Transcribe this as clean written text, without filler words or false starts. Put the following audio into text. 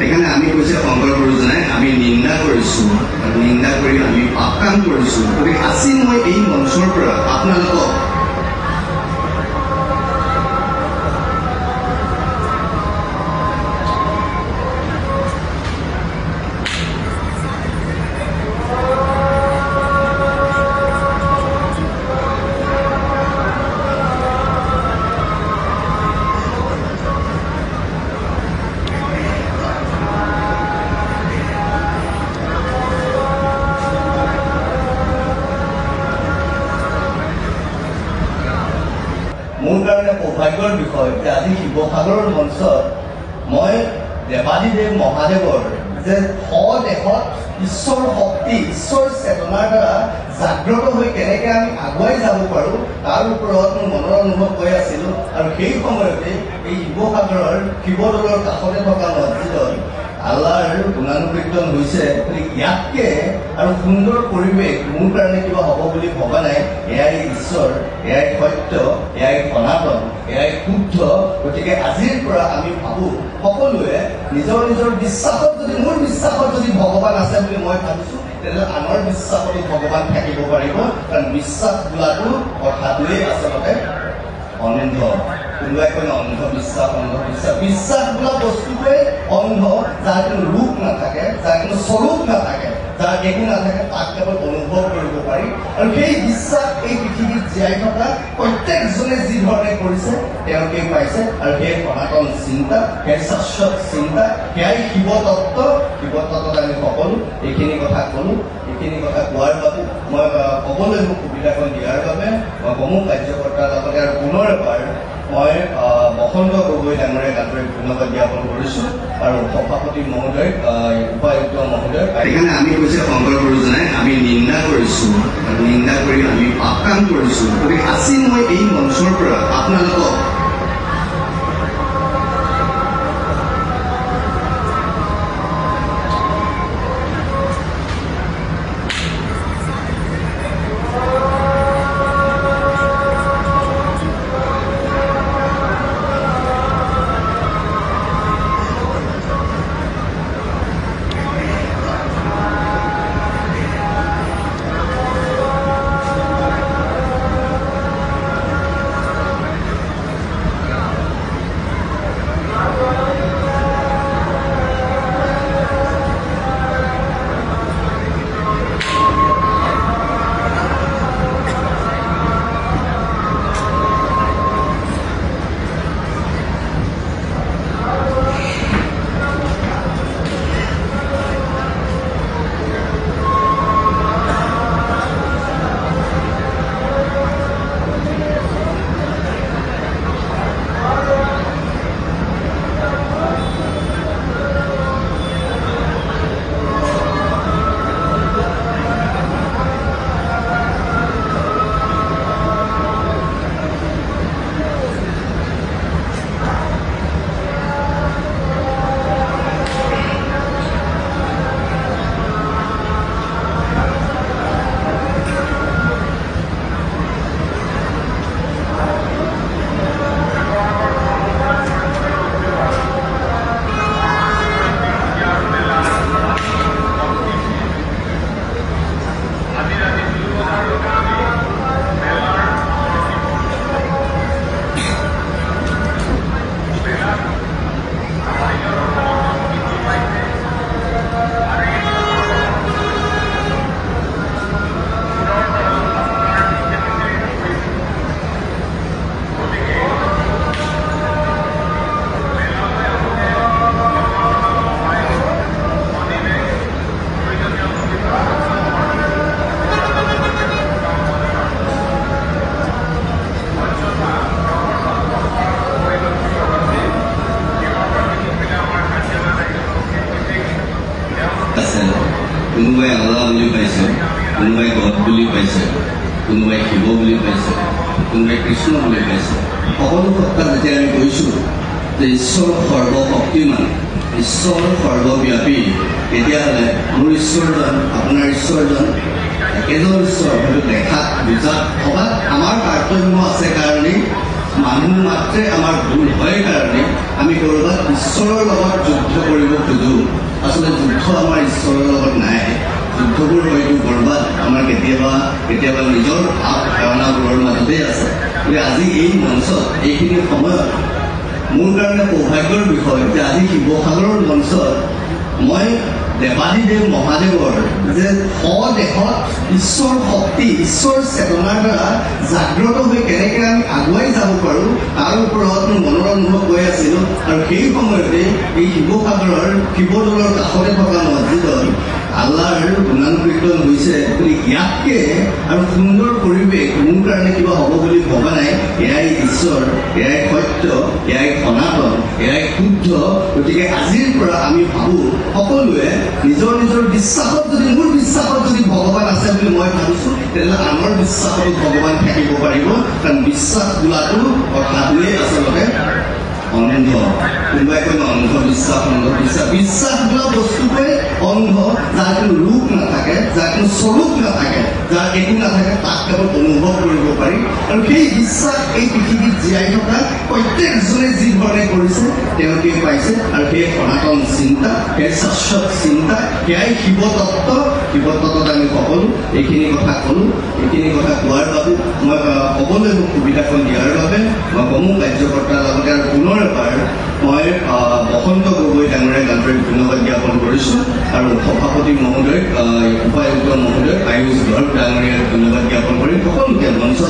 এখানে আমি কৈছে শংকৰ গুৰুজনাই আমি নিন্দা কৰিছোঁ আৰু নিন্দা কৰি আমি পাপ কাম কৰিছোঁ। গতিকে আজি মই এই মঞ্চৰ পৰা আপোনালোকক মোৰ কাৰণে সৌভাগ্যৰ বিষয় যে আজি শিৱসাগৰৰ মঞ্চত মই দেৱাদিদেৱ মহাদেৱৰ যে দেশত ঈশ্বৰ শক্তি ঈশ্বৰ চেতনাৰ দ্বাৰা জাগ্ৰত হৈ কেনেকৈ আমি আগুৱাই যাব পাৰোঁ তাৰ ওপৰত মোৰ মনৰ অনুভৱ হৈ আছিলোঁ। আৰু সেই সময়তে এই শিৱসাগৰৰ শিৱদৌলৰ কাষতে থকা মছজিদত আল্লাহৰ গুণানুকীৰ্তন হৈছে। ইয়াতকৈ আৰু সুন্দৰ পৰিৱেশ মোৰ কাৰণে কিবা হ'ব বুলি ভবা নাই। এয়াই ঈশ্বৰ, এয়াই সত্য, এয়াই সনাতন, এয়াই শুদ্ধ। গতিকে আজিৰ পৰা আমি ভাবোঁ সকলোৱে নিজৰ নিজৰ বিশ্বাসত, যদি মোৰ বিশ্বাসত যদি ভগৱান আছে বুলি মই ভাবিছোঁ, তেনেহ'লে আনৰ বিশ্বাসতো ভগৱান থাকিব পাৰিব। কাৰণ বিশ্বাস বোলাটো কথাটোৱেই আচলতে অন্ধ। কোনোবাই কয় অন্ধবিশ্বাস, অন্ধবিশ্বাস। বিশ্বাস বোলা বস্তুটোৱেই অন্ধ, যাৰ কোনো ৰূপ নাথাকে, যাৰ কোনো স্বৰূপ নাথাকে, যাৰ একো নাথাকে, তাক কেৱল অনুভৱ কৰিব পাৰি। আৰু সেই বিশ্বাস এই পৃথিৱীত জীয়াই থকা প্ৰত্যেকজনে যি ধৰণে কৰিছে তেওঁলোকে পাইছে। আৰু সেই সনাতন চিন্তা, সেই শাশ্বত চিন্তা, সেয়াই শিৱতত্ত্ব। শিৱতত্ত্বত আমি সকলো এইখিনি কথা ক'লোঁ। এইখিনি কথা কোৱাৰ বাবে মই ক'বলৈ মোক সুবিধাকণ দিয়াৰ বাবে মই সমূহ কাৰ্যকৰ্তাৰ লগতে আৰু পুনৰ এবাৰ মই বসন্ত গগৈ ডাঙৰীয়াক আন্তৰিক ধন্যবাদ জ্ঞাপন কৰিছোঁ। আৰু সভাপতি মহোদয়, উপায়ুক্ত মহোদয়, এখানে আমি কৈছে শংকৰ গুৰুজনাই আমি নিন্দা কৰিছোঁ আৰু নিন্দা কৰি আমি পাপ কাম কৰিছোঁ। গতিকে আজি মই এই মঞ্চৰ পৰা আপোনালোকক কোনোবাই আল্লাহ বুলি পাইছে, কোনোবাই গড বুলি পাইছে, কোনোবাই শিৱ বুলি পাইছে, কোনোবাই কৃষ্ণ বুলি পাইছে। সকলো সত্তা যেতিয়া আমি কৈছোঁ যে ঈশ্বৰ সৰ্বশক্তিমান, ঈশ্বৰ সৰ্বব্যাপী, তেতিয়াহ'লে মোৰ ঈশ্বৰজন, আপোনাৰ ঈশ্বৰজন একেজন ঈশ্বৰ, হয়তো দেখাত বুজাত থকাত আমাৰ তাৰতম্য আছে কাৰণেই মানুহ মাত্ৰে আমাৰ ভুল হয় কাৰণে আমি ক'ৰবাত ঈশ্বৰৰ লগত যুদ্ধ কৰিব খোজোঁ। আচলতে যুদ্ধ আমাৰ ঈশ্বৰৰ লগত নাই। যুদ্ধবোৰ হয়তো ক'ৰবাত আমাৰ কেতিয়াবা নিজৰ ভাৱ ধাৰণাবোৰৰ মাজতেই আছে। গতিকে আজি এই মঞ্চত এইখিনি সময়ত মোৰ কাৰণে সৌভাগ্যৰ বিষয় যে আজি শিৱসাগৰৰ মঞ্চত মই দেৱাদিদেৱ মহাদেৱৰ যে দেশত ঈশ্বৰ শক্তি, ঈশ্বৰ চেতনাৰ দ্বাৰা জাগ্ৰত হৈ কেনেকৈ আমি আগুৱাই যাব পাৰোঁ তাৰ ওপৰত মোৰ মনৰ অনুভৱ হৈ আছিলোঁ। আৰু সেই সময়তে এই শিৱসাগৰৰ শিৱদৌলৰ কাষতে থকা মছজিদত আল্লাহৰ গুণান কীৰ্তন হৈছে। ইয়াতকৈ আৰু সুন্দৰ পৰিৱেশ মোৰ কাৰণে কিবা হ'ব বুলি ভবা নাই। এয়াই ঈশ্বৰ, এয়াই সত্য, এয়াই সনাতন, এয়াই শুদ্ধ। গতিকে আজিৰ পৰা আমি ভাবোঁ সকলোৱে নিজৰ নিজৰ বিশ্বাসত, যদি মোৰ বিশ্বাসত যদি ভগৱান আছে বুলি মই ভাবিছোঁ, তেনেহ'লে আনৰ বিশ্বাসতো ভগৱান থাকিব পাৰিব। কাৰণ বিশ্বাস বোলাটো কথাটোৱেই আচলতে অন্ধ। কোনোবাই কয় অন্ধবিশ্বাস, বিশ্বাস বোলা বস্তুটোৱে অন্ধ, যাৰ কোনো ৰূপ নাথাকে, যাৰ কোনো স্বৰূপ নাথাকে, যাৰ একো নাথাকে, তাক কেৱল অনুভৱ কৰিব পাৰি। আৰু সেই বিশ্বাস এই পৃথিৱীত জীয়াই থকা প্ৰত্যেকজনে যি ধৰণে কৰিছে তেওঁলোকে পাইছে। আৰু সেই সনাতন চিন্তা, সেই শাশ্বত চিন্তা, সেয়াই শিৱতত্ত্ব। শিৱতত্ত্বত আমি সকলো এইখিনি কথা ক'লোঁ। এইখিনি কথা কোৱাৰ বাবে মই ক'বলৈ মোক সুবিধাখন দিয়াৰ বাবে মই সমূহ কাৰ্যকৰ্তাৰ লগতে আৰু পুনৰ এবাৰ মই বসন্ত গগৈ ডাঙৰীয়াক আন্তৰিক ধন্যবাদ জ্ঞাপন কৰিছোঁ। আৰু সভাপতি মহোদয়, উপায়ুক্ত মহোদয় আয়ুষ গৰ্গ ডাঙৰীয়াক ধন্যবাদ জ্ঞাপন কৰি সকলোকে মঞ্চ